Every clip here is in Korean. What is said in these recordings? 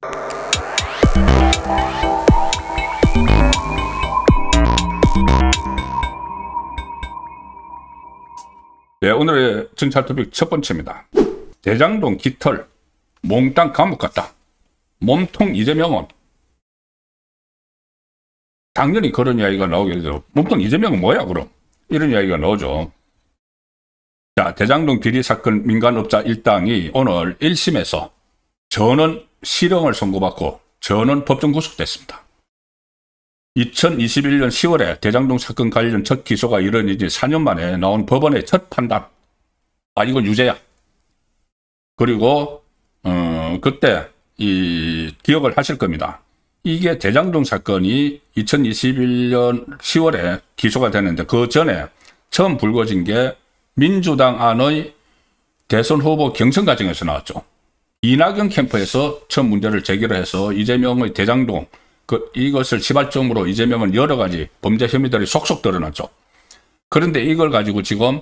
네, 오늘의 정찰 토픽 첫 번째입니다. 대장동 깃털, 몽땅 감옥 갔다. 몸통 이재명은. 당연히 그런 이야기가 나오겠죠. 몸통 이재명은 뭐야 그럼? 이런 이야기가 나오죠. 자, 대장동 비리 사건 민간업자 일당이 오늘 1심에서 전원 실형을 선고받고 전원 법정 구속됐습니다. 2021년 10월에 대장동 사건 관련 첫 기소가 이뤄진 지 4년 만에 나온 법원의 첫 판단. 아, 이건 유죄야. 그리고 그때 기억을 하실 겁니다. 이게 대장동 사건이 2021년 10월에 기소가 됐는데 그 전에 처음 불거진 게 민주당 안의 대선 후보 경선 과정에서 나왔죠. 이낙연 캠프에서 처음 문제를 제기를 해서 이재명의 대장동 이것을 시발점으로 이재명은 여러 가지 범죄 혐의들이 속속 드러났죠. 그런데 이걸 가지고 지금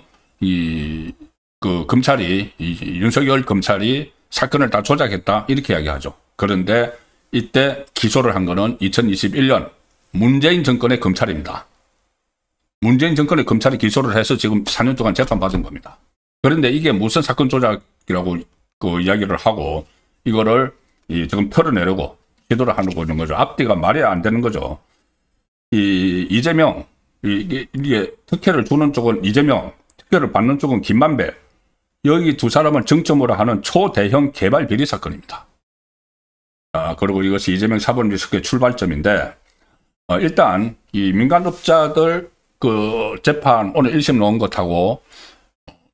검찰이 윤석열 검찰이 사건을 다 조작했다 이렇게 이야기하죠. 그런데 이때 기소를 한 거는 2021년 문재인 정권의 검찰입니다. 문재인 정권의 검찰이 기소를 해서 지금 4년 동안 재판받은 겁니다. 그런데 이게 무슨 사건 조작이라고 이야기를 하고 이거를 지금 털어내려고 시도를 하고 있는 거죠. 앞뒤가 말이 안 되는 거죠. 이재명, 이게 특혜를 주는 쪽은 이재명, 특혜를 받는 쪽은 김만배. 여기 두 사람을 정점으로 하는 초대형 개발 비리 사건입니다. 그리고 이것이 이재명 사법 리스크의 출발점인데, 일단 이 민간업자들 재판 오늘 1심 나온 것하고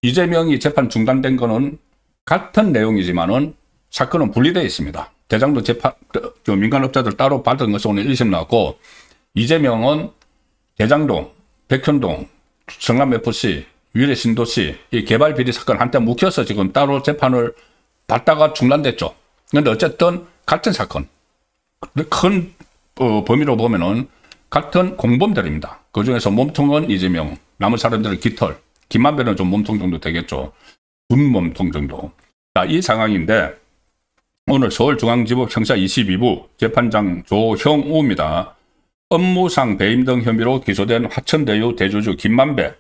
이재명이 재판 중단된 거는 같은 내용이지만은 사건은 분리되어 있습니다. 대장동 재판, 민간업자들 따로 받은 것이 오늘 1심 나왔고, 이재명은 대장동, 백현동, 성남FC, 위례신도시, 이 개발 비리 사건 한때 묵혀서 지금 따로 재판을 받다가 중단됐죠. 그런데 어쨌든 같은 사건, 큰 범위로 보면은 같은 공범들입니다. 그 중에서 몸통은 이재명, 남은 사람들은 깃털, 김만배는 좀 몸통 정도 되겠죠. 준몸통 정도. 자, 이 상황인데, 오늘 서울중앙지법 형사 22부 재판장 조형우입니다. 업무상 배임 등 혐의로 기소된 화천대유 대주주 김만배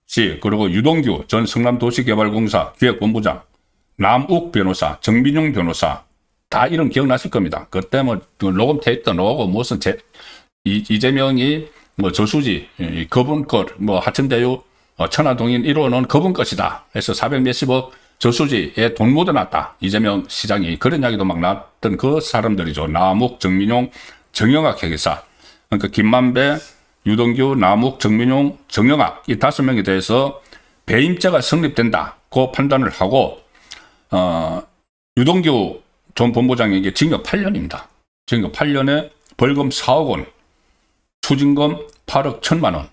씨, 그리고 유동규 전 성남도시개발공사 기획본부장, 남욱 변호사, 정민용 변호사, 다 이름 기억나실 겁니다. 그때 녹음 테이프 나오고 무슨 이재명이 저수지, 그분 것, 하천대유 천화동인 1호는 그분 것이다 해서 400 몇십억 저수지에 돈 묻어놨다. 이재명 시장이 그런 이야기도 막 나왔던 그 사람들이죠. 남욱, 정민용, 정영학 회계사. 그러니까 김만배, 유동규, 남욱, 정민용, 정영학 이 5명에 대해서 배임죄가 성립된다고 판단을 하고 유동규 전 본부장에게 징역 8년입니다. 징역 8년에 벌금 4억 원, 추징금 8억 1천만 원.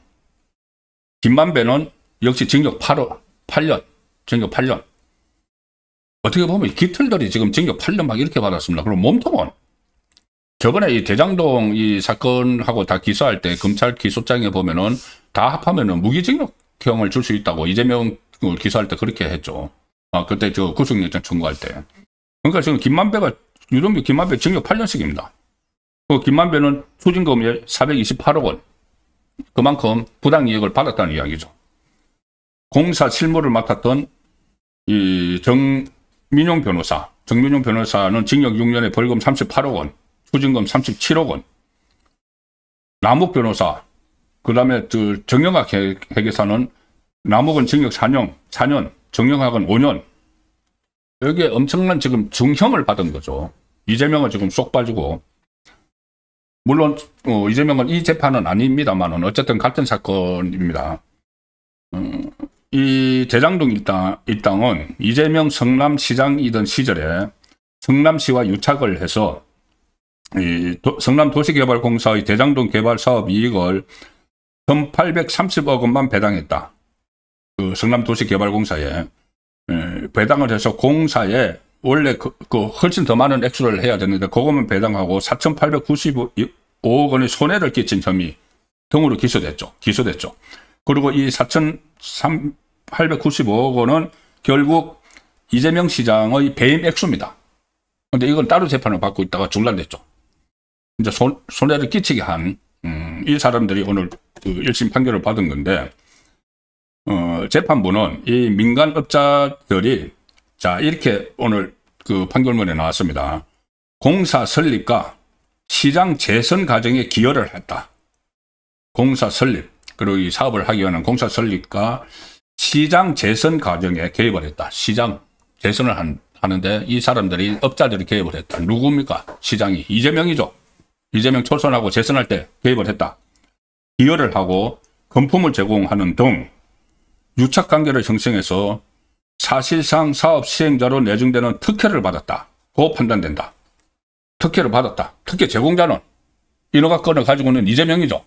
김만배는 역시 징역 8년, 징역 8년. 어떻게 보면 깃털들이 지금 징역 8년 막 이렇게 받았습니다. 그럼 몸통은 저번에 이 대장동 이 사건하고 다 기소할 때 검찰 기소장에 보면은 다 합하면은 무기징역형을 줄 수 있다고 이재명 기소할 때 그렇게 했죠. 그때 저 구속영장 청구할 때. 그러니까 지금 김만배가 유동규 김만배 징역 8년씩입니다. 그 김만배는 추징금이 428억 원. 그만큼 부당이익을 받았다는 이야기죠. 공사 실무를 맡았던 이 정민용 변호사는 징역 6년에 벌금 38억 원, 추징금 37억 원. 남욱 변호사, 그 다음에 정영학 회계사는 남욱은 징역 4년, 정영학은 5년. 여기에 엄청난 지금 중형을 받은 거죠. 이재명은 지금 쏙 빠지고. 물론 이재명은 이 재판은 아닙니다만은 어쨌든 같은 사건입니다. 이 대장동 일당은 이재명 성남시장이던 시절에 성남시와 유착을 해서 성남도시개발공사의 대장동 개발 사업 이익을 1,830억 원만 배당했다. 그 성남도시개발공사에 배당을 해서 공사에 원래 훨씬 더 많은 액수를 해야 되는데 그것만 배당하고 4,895억 원의 손해를 끼친 혐의 등으로 기소됐죠. 그리고 이 4,895억 원은 결국 이재명 시장의 배임 액수입니다. 근데 이건 따로 재판을 받고 있다가 중단됐죠. 이제 손해를 끼치게 한, 이 사람들이 오늘 그 1심 판결을 받은 건데, 재판부는 이 민간업자들이, 자, 이렇게 오늘 그 판결문에 나왔습니다. 공사 설립과 시장 재선 과정에 기여를 했다. 공사 설립, 그리고 이 사업을 하기 위한 공사 설립과 시장 재선 과정에 개입을 했다. 시장 재선을 하는데 이 사람들이, 업자들이 개입을 했다. 누굽니까? 시장이. 이재명이죠. 이재명 초선하고 재선할 때 개입을 했다. 기여를 하고 금품을 제공하는 등 유착관계를 형성해서 사실상 사업 시행자로 내정되는 특혜를 받았다. 고 판단된다. 특혜를 받았다. 특혜 제공자는 인허가권을 가지고 있는 이재명이죠.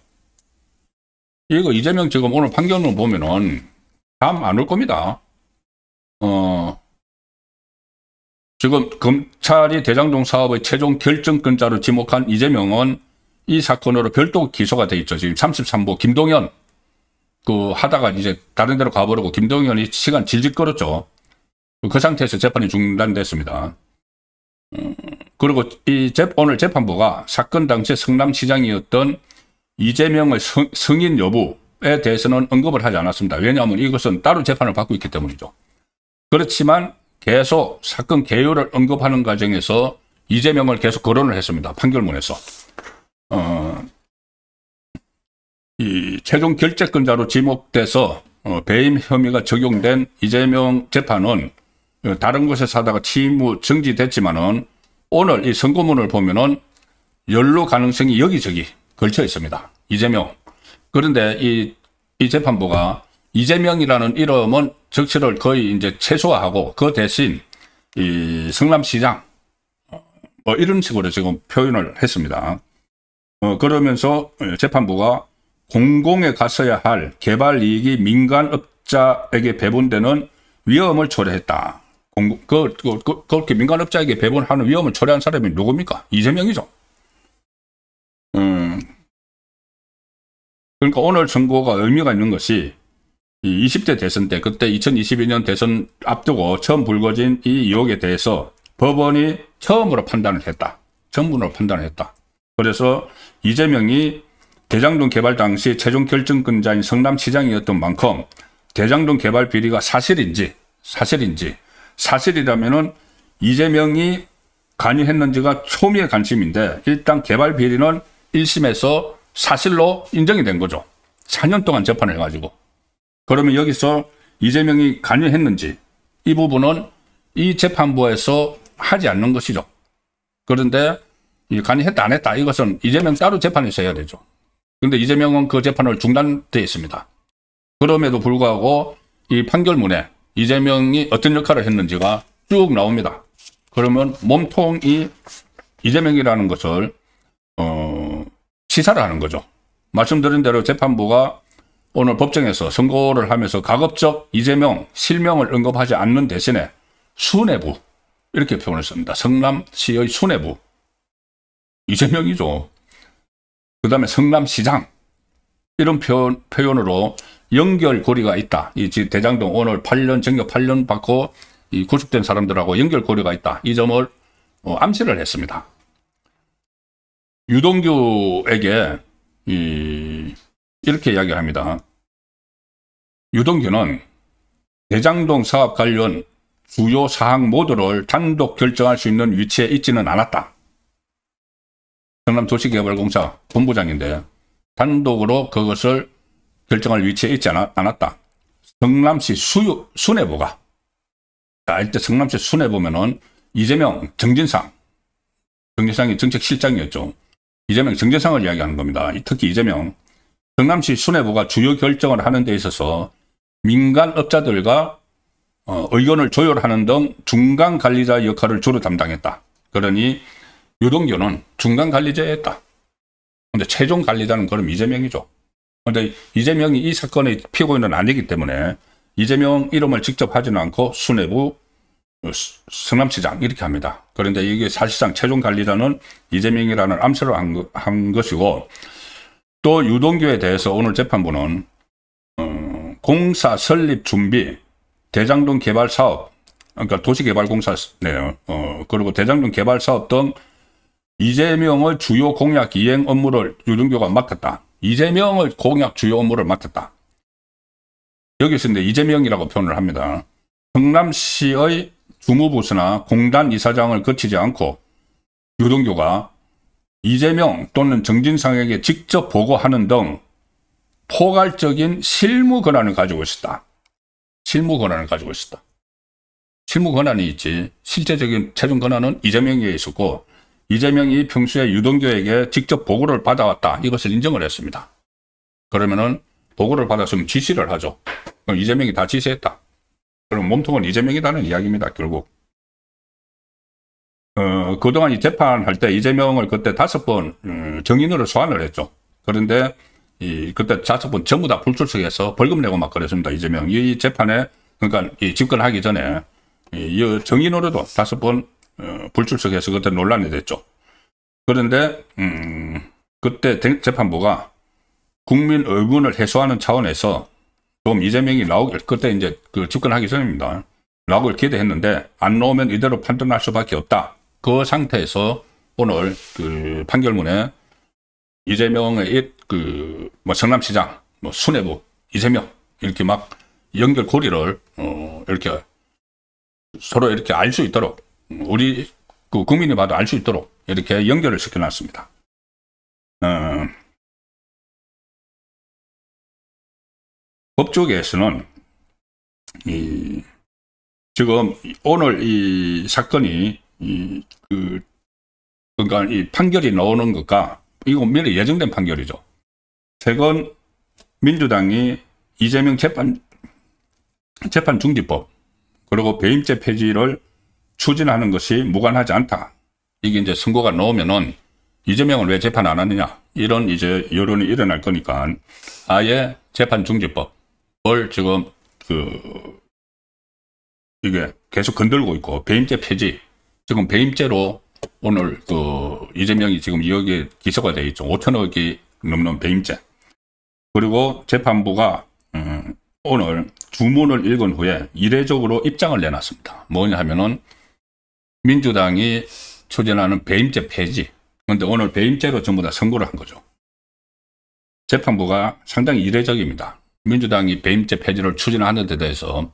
이거 이재명 지금 오늘 판결문 보면은 감 안 올 겁니다. 지금 검찰이 대장동 사업의 최종 결정권자로 지목한 이재명은 이 사건으로 별도 기소가 돼 있죠. 지금 33부 김동연 그 하다가 이제 다른 데로 가버리고 김동연이 시간 질질 끌었죠. 그 상태에서 재판이 중단됐습니다. 그리고 오늘 재판부가 사건 당시 성남시장이었던 이재명의 승인 여부에 대해서는 언급을 하지 않았습니다. 왜냐하면 이것은 따로 재판을 받고 있기 때문이죠. 그렇지만 계속 사건 개요를 언급하는 과정에서 이재명을 계속 거론을 했습니다. 판결문에서. 이 최종 결재권자로 지목돼서 배임 혐의가 적용된 이재명 재판은 다른 곳에서 하다가 취임 정지됐지만은 오늘 이 선고문을 보면은 연루 가능성이 여기저기 걸쳐 있습니다. 이재명. 그런데 이 재판부가 이재명이라는 이름은 적시를 거의 이제 최소화하고 그 대신 이 성남시장 뭐 이런 식으로 지금 표현을 했습니다. 그러면서 재판부가 공공에 갔어야 할 개발 이익이 민간업자에게 배분되는 위험을 초래했다. 그렇게 민간업자에게 배분하는 위험을 초래한 사람이 누굽니까? 이재명이죠. 그러니까 오늘 선고가 의미가 있는 것이 이 20대 대선 때, 그때 2022년 대선 앞두고 처음 불거진 이 의혹에 대해서 법원이 처음으로 판단을 했다. 전문으로 판단을 했다. 그래서 이재명이 대장동 개발 당시 최종 결정권자인 성남시장이었던 만큼 대장동 개발 비리가 사실이라면은 이재명이 관여했는지가 초미의 관심인데 일단 개발 비리는 1심에서 사실로 인정이 된 거죠. 4년 동안 재판을 해가지고. 그러면 여기서 이재명이 관여했는지 이 부분은 이 재판부에서 하지 않는 것이죠. 그런데 관여했다 안 했다 이것은 이재명 따로 재판에서 해야 되죠. 그런데 이재명은 그 재판을 중단되어 있습니다. 그럼에도 불구하고 이 판결문에 이재명이 어떤 역할을 했는지가 쭉 나옵니다. 그러면 몸통이 이재명이라는 것을 시사를 하는 거죠. 말씀드린 대로 재판부가 오늘 법정에서 선고를 하면서 가급적 이재명 실명을 언급하지 않는 대신에 수뇌부 이렇게 표현을 씁니다. 성남시의 수뇌부. 이재명이죠. 그 다음에 성남시장 이런 표현으로 연결고리가 있다. 이 대장동 오늘 징역 8년 받고 이 구속된 사람들하고 연결고리가 있다. 이 점을 암시를 했습니다. 유동규에게 이렇게 이야기합니다. 유동규는 대장동 사업 관련 주요 사항 모두를 단독 결정할 수 있는 위치에 있지는 않았다. 성남도시개발공사 본부장인데 단독으로 그것을 결정할 위치에 있지 않았다. 성남시 수뇌부가, 자, 이때 성남시 수뇌부면은 이재명, 정진상이 정책실장이었죠. 이재명, 정진상을 이야기하는 겁니다. 특히 이재명. 성남시 수뇌부가 주요 결정을 하는 데 있어서 민간업자들과 의견을 조율하는 등 중간관리자 역할을 주로 담당했다. 그러니 유동규는 중간관리자였다. 근데 최종 관리자는 그럼 이재명이죠. 근데 이재명이 이 사건의 피고인은 아니기 때문에 이재명 이름을 직접 하지는 않고 수뇌부 성남시장 이렇게 합니다. 그런데 이게 사실상 최종 관리자는 이재명이라는 암시를 한 것이고, 또 유동규에 대해서 오늘 재판부는 공사 설립 준비, 대장동 개발 사업, 그러니까 도시개발공사네요. 그리고 대장동 개발사업 등 이재명의 주요 공약 이행 업무를 유동규가 맡았다. 이재명의 공약 주요 업무를 맡았다. 여기서 근데 이재명이라고 표현을 합니다. 성남시의 주무부서나 공단 이사장을 거치지 않고 유동규가 이재명 또는 정진상에게 직접 보고하는 등 포괄적인 실무 권한을 가지고 있었다. 실무 권한을 가지고 있었다. 실무 권한이 있지 실제적인 최종 권한은 이재명에게 있었고 이재명이 평소에 유동규에게 직접 보고를 받아왔다. 이것을 인정을 했습니다. 그러면은 보고를 받았으면 지시를 하죠. 그럼 이재명이 다 지시했다. 그럼 몸통은 이재명이라는 이야기입니다. 결국. 그동안 이 재판할 때 이재명을 그때 5번 정인으로 소환을 했죠. 그런데 그때 5번 전부 다 불출석해서 벌금 내고 막 그랬습니다. 이재명. 이 재판에 그러니까 집권하기 전에 이 정인으로도 5번 불출석해서 그때 논란이 됐죠. 그런데 그때 재판부가 국민 의문을 해소하는 차원에서 좀 이재명이 나오길 그때 이제 그 집권하기 전입니다. 나오길 기대했는데 안 나오면 이대로 판단할 수밖에 없다. 그 상태에서 오늘 그 판결문에 이재명의 뭐 성남시장, 뭐 수뇌부, 이재명 이렇게 막 연결고리를 이렇게 서로 이렇게 알 수 있도록 우리 그 국민이 봐도 알 수 있도록 이렇게 연결을 시켜놨습니다. 법조계에서는 지금 오늘 이 사건이 그러니까 이 판결이 나오는 것과 이거 미리 예정된 판결이죠. 최근 민주당이 이재명 재판 중지법 그리고 배임죄 폐지를 추진하는 것이 무관하지 않다. 이게 이제 선고가 나오면은 이재명을 왜 재판 안 하느냐 이런 이제 여론이 일어날 거니까 아예 재판 중지법을 지금 이게 계속 건들고 있고 배임죄 폐지 지금 배임죄로 오늘 이재명이 지금 2억에 기소가 되어 있죠. 5천억이 넘는 배임죄. 그리고 재판부가 오늘 주문을 읽은 후에 이례적으로 입장을 내놨습니다. 뭐냐 하면은 민주당이 추진하는 배임죄 폐지. 그런데 오늘 배임죄로 전부 다 선고를 한 거죠. 재판부가 상당히 이례적입니다. 민주당이 배임죄 폐지를 추진하는 데 대해서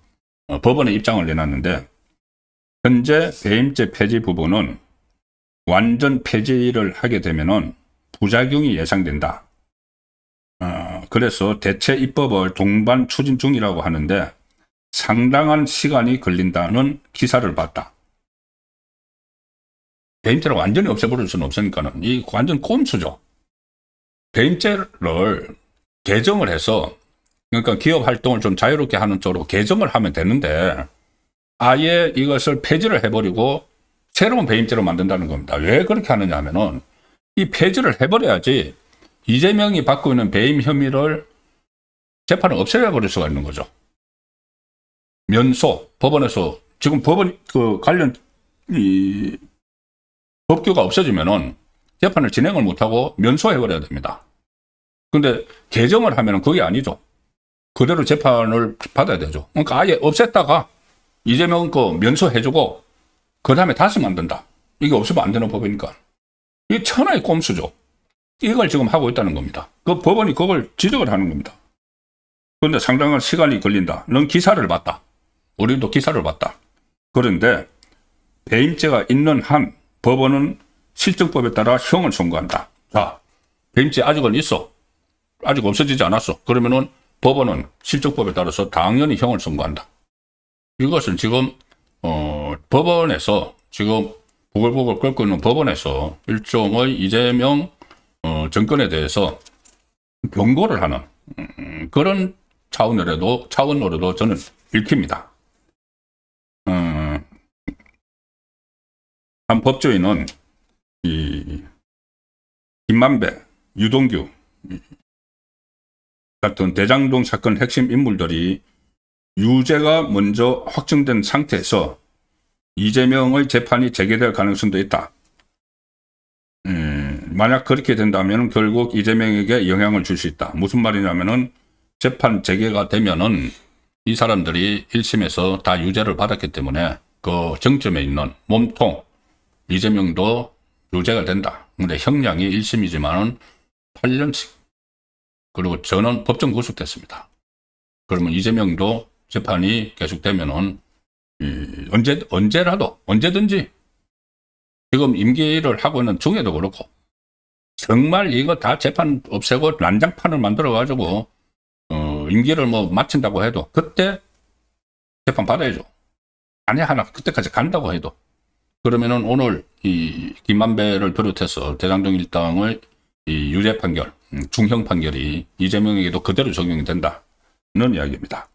법원에 입장을 내놨는데 현재 배임죄 폐지 부분은 완전 폐지를 하게 되면은 부작용이 예상된다. 그래서 대체 입법을 동반 추진 중이라고 하는데 상당한 시간이 걸린다는 기사를 봤다. 배임죄를 완전히 없애버릴 수는 없으니까는 이 완전 꼼수죠. 배임죄를 개정을 해서 그러니까 기업 활동을 좀 자유롭게 하는 쪽으로 개정을 하면 되는데 아예 이것을 폐지를 해버리고 새로운 배임죄로 만든다는 겁니다. 왜 그렇게 하느냐 하면은 이 폐지를 해버려야지 이재명이 받고 있는 배임 혐의를 재판을 없애버릴 수가 있는 거죠. 면소, 법원에서 지금 법원 관련 법규가 없어지면은 재판을 진행을 못하고 면소해버려야 됩니다. 근데 개정을 하면은 그게 아니죠. 그대로 재판을 받아야 되죠. 그러니까 아예 없앴다가 이재명 거 면소해주고 그 다음에 다시 만든다. 이게 없으면 안 되는 법이니까. 이게 천하의 꼼수죠. 이걸 지금 하고 있다는 겁니다. 그 법원이 그걸 지적을 하는 겁니다. 그런데 상당한 시간이 걸린다. 넌 기사를 봤다. 우리도 기사를 봤다. 그런데 배임죄가 있는 한 법원은 실정법에 따라 형을 선고한다. 자, 배임죄 아직은 있어. 아직 없어지지 않았어. 그러면은 법원은 실정법에 따라서 당연히 형을 선고한다. 이것은 지금 법원에서 지금 부글부글 끓고 있는 법원에서 일종의 이재명 정권에 대해서 경고를 하는 그런 차원으로도 저는 읽힙니다. 한 법조인은 김만배, 유동규 같은 대장동 사건 핵심 인물들이 유죄가 먼저 확정된 상태에서 이재명의 재판이 재개될 가능성도 있다. 만약 그렇게 된다면 결국 이재명에게 영향을 줄 수 있다. 무슨 말이냐면은 재판 재개가 되면은 이 사람들이 1심에서 다 유죄를 받았기 때문에 그 정점에 있는 몸통 이재명도 유죄가 된다. 근데 형량이 1심이지만은 8년씩. 그리고 저는 법정 구속됐습니다. 그러면 이재명도 재판이 계속되면은 언제라도 언제든지 지금 임기를 하고 있는 중에도 그렇고 정말 이거 다 재판 없애고 난장판을 만들어 가지고 임기를 뭐 마친다고 해도 그때 재판 받아야죠. 아니 하나 그때까지 간다고 해도 그러면은 오늘 이 김만배를 비롯해서 대장동 일당의 이 유죄 판결, 중형 판결이 이재명에게도 그대로 적용이 된다는 이야기입니다.